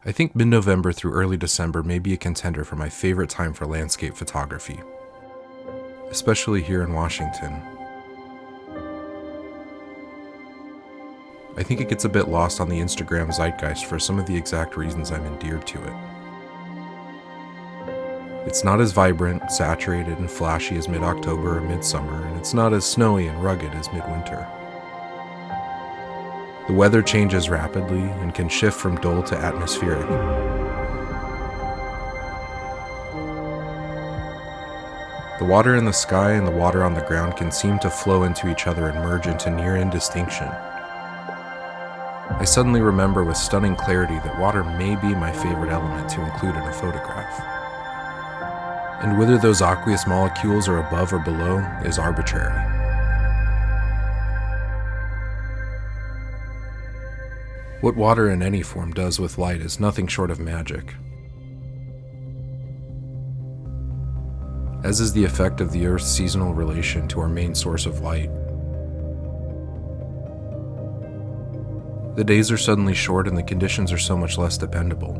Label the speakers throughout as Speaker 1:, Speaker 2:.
Speaker 1: I think mid-November through early December may be a contender for my favorite time for landscape photography, especially here in Washington. I think it gets a bit lost on the Instagram zeitgeist for some of the exact reasons I'm endeared to it. It's not as vibrant, saturated, and flashy as mid-October or midsummer, and it's not as snowy and rugged as midwinter. The weather changes rapidly and can shift from dull to atmospheric. The water in the sky and the water on the ground can seem to flow into each other and merge into near indistinction. I suddenly remember with stunning clarity that water may be my favorite element to include in a photograph. And whether those aqueous molecules are above or below is arbitrary. What water in any form does with light is nothing short of magic. As is the effect of the Earth's seasonal relation to our main source of light. The days are suddenly short and the conditions are so much less dependable.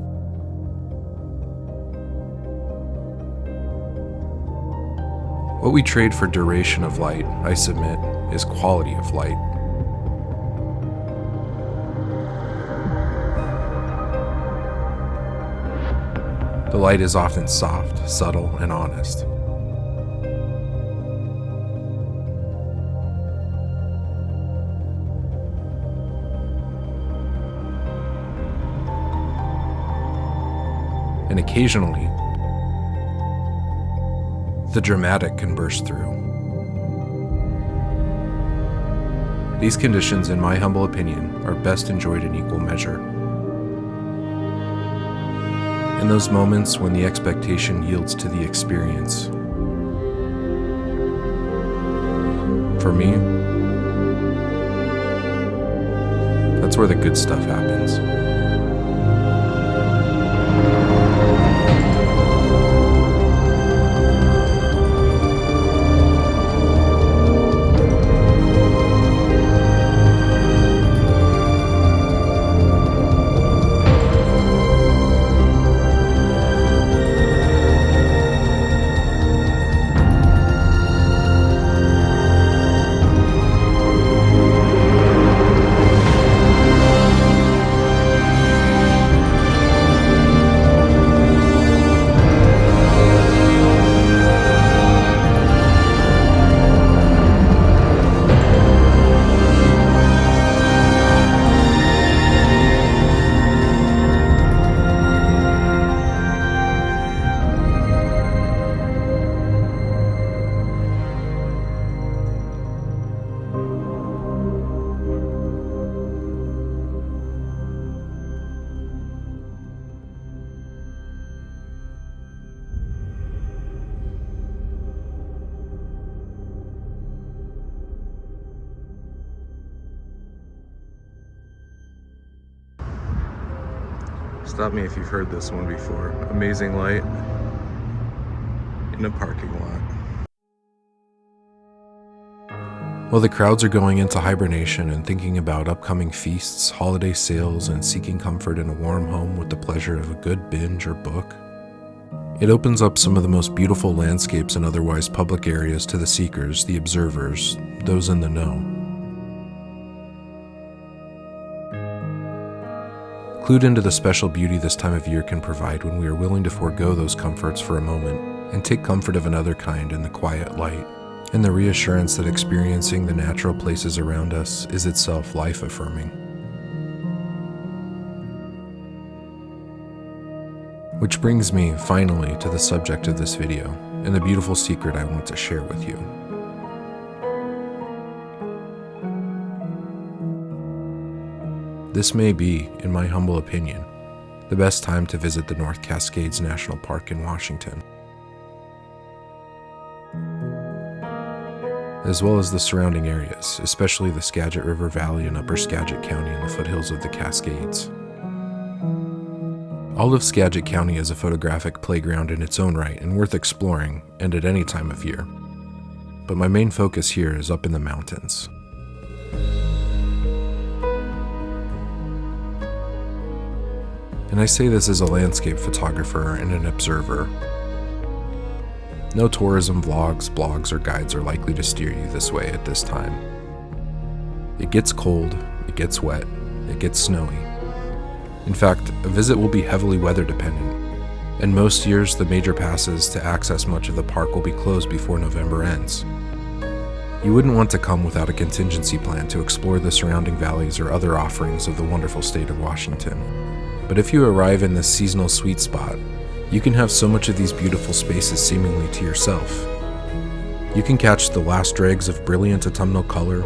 Speaker 1: What we trade for duration of light, I submit, is quality of light. The light is often soft, subtle, and honest. And occasionally, the dramatic can burst through. These conditions, in my humble opinion, are best enjoyed in equal measure. In those moments when the expectation yields to the experience. For me, that's where the good stuff happens. Stop me if you've heard this one before. Amazing light in a parking lot. While the crowds are going into hibernation and thinking about upcoming feasts, holiday sales, and seeking comfort in a warm home with the pleasure of a good binge or book, it opens up some of the most beautiful landscapes and otherwise public areas to the seekers, the observers, those in the know. Clued into the special beauty this time of year can provide when we are willing to forego those comforts for a moment and take comfort of another kind in the quiet light, and the reassurance that experiencing the natural places around us is itself life-affirming. Which brings me, finally, to the subject of this video, and the beautiful secret I want to share with you. This may be, in my humble opinion, the best time to visit the North Cascades National Park in Washington, as well as the surrounding areas, especially the Skagit River Valley and Upper Skagit County in the foothills of the Cascades. All of Skagit County is a photographic playground in its own right and worth exploring, and at any time of year. But my main focus here is up in the mountains. And I say this as a landscape photographer and an observer. No tourism vlogs, blogs, or guides are likely to steer you this way at this time. It gets cold, it gets wet, it gets snowy. In fact, a visit will be heavily weather dependent, and most years the major passes to access much of the park will be closed before November ends. You wouldn't want to come without a contingency plan to explore the surrounding valleys or other offerings of the wonderful state of Washington. But if you arrive in this seasonal sweet spot, you can have so much of these beautiful spaces seemingly to yourself. You can catch the last dregs of brilliant autumnal color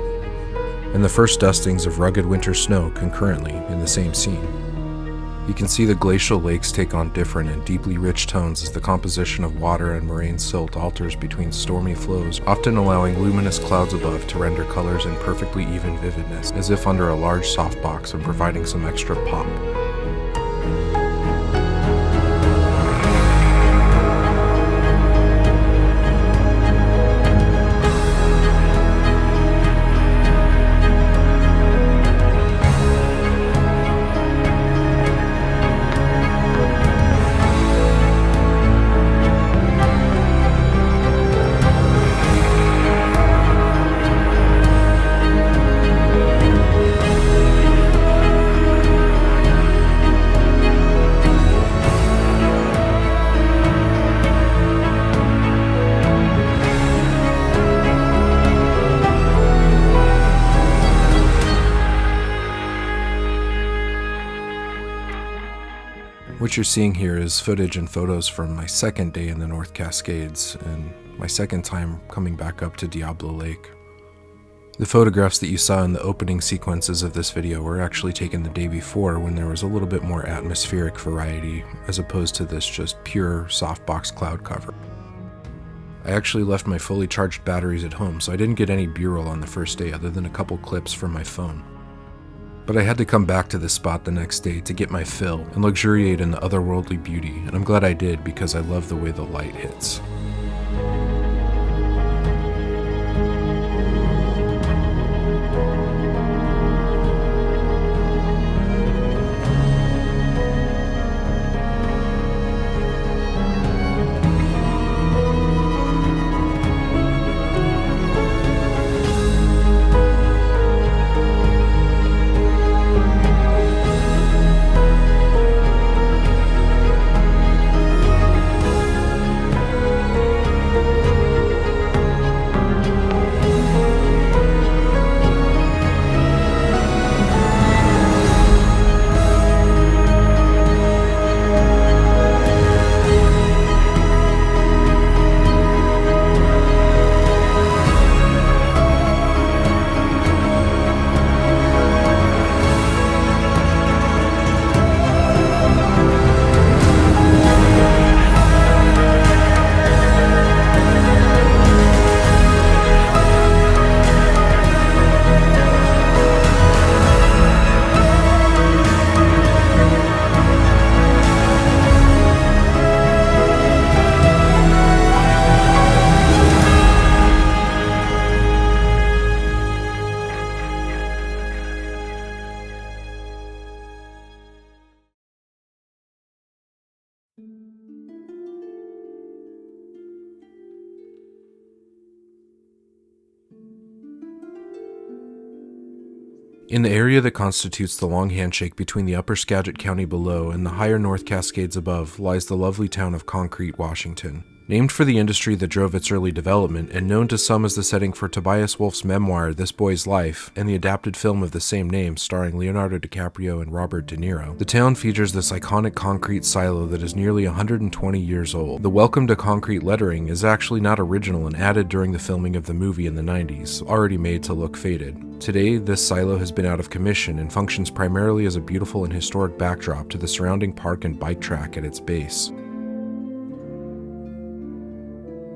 Speaker 1: and the first dustings of rugged winter snow concurrently in the same scene. You can see the glacial lakes take on different and deeply rich tones as the composition of water and moraine silt alters between stormy flows, often allowing luminous clouds above to render colors in perfectly even vividness, as if under a large softbox and providing some extra pop. What you're seeing here is footage and photos from my second day in the North Cascades and my second time coming back up to Diablo Lake. The photographs that you saw in the opening sequences of this video were actually taken the day before when there was a little bit more atmospheric variety as opposed to this just pure softbox cloud cover. I actually left my fully charged batteries at home, so I didn't get any B-roll on the first day other than a couple clips from my phone. But I had to come back to this spot the next day to get my fill and luxuriate in the otherworldly beauty, and I'm glad I did because I love the way the light hits. In the area that constitutes the long handshake between the upper Skagit County below and the higher North Cascades above lies the lovely town of Concrete, Washington. Named for the industry that drove its early development and known to some as the setting for Tobias Wolff's memoir This Boy's Life and the adapted film of the same name starring Leonardo DiCaprio and Robert De Niro, the town features this iconic concrete silo that is nearly 120 years old. The Welcome to Concrete lettering is actually not original and added during the filming of the movie in the 90s, already made to look faded. Today, this silo has been out of commission and functions primarily as a beautiful and historic backdrop to the surrounding park and bike track at its base.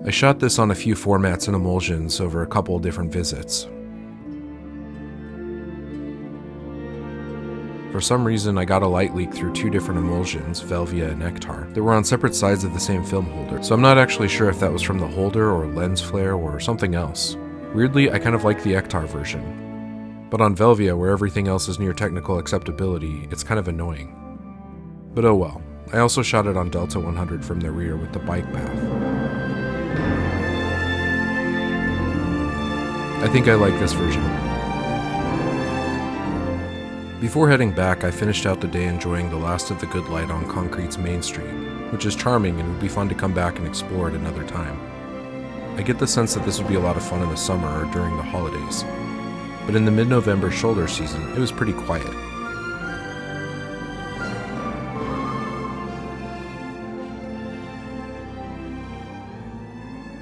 Speaker 1: I shot this on a few formats and emulsions over a couple different visits. For some reason, I got a light leak through two different emulsions, Velvia and Ektar, that were on separate sides of the same film holder, so I'm not actually sure if that was from the holder or lens flare or something else. Weirdly, I kind of like the Ektar version, but on Velvia, where everything else is near technical acceptability, it's kind of annoying. But oh well. I also shot it on Delta 100 from the rear with the bike path. I think I like this version. Before heading back, I finished out the day enjoying the last of the good light on Concrete's Main Street, which is charming and would be fun to come back and explore at another time. I get the sense that this would be a lot of fun in the summer or during the holidays, but in the mid-November shoulder season, it was pretty quiet.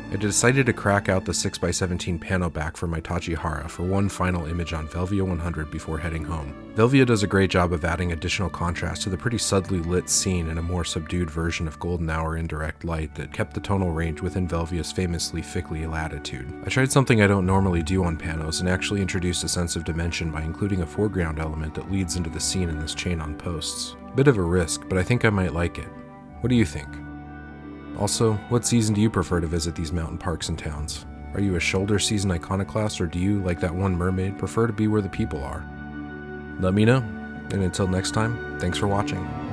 Speaker 1: I decided to crack out the 6x17 pano back for my Tachihara for one final image on Velvia 100 before heading home. Velvia does a great job of adding additional contrast to the pretty subtly lit scene in a more subdued version of golden hour indirect light that kept the tonal range within Velvia's famously fickly latitude. I tried something I don't normally do on panos and actually introduced a sense of dimension by including a foreground element that leads into the scene in this chain on posts. Bit of a risk, but I think I might like it. What do you think? Also, what season do you prefer to visit these mountain parks and towns? Are you a shoulder season iconoclast, or do you, like that one mermaid, prefer to be where the people are? Let me know, and until next time, thanks for watching.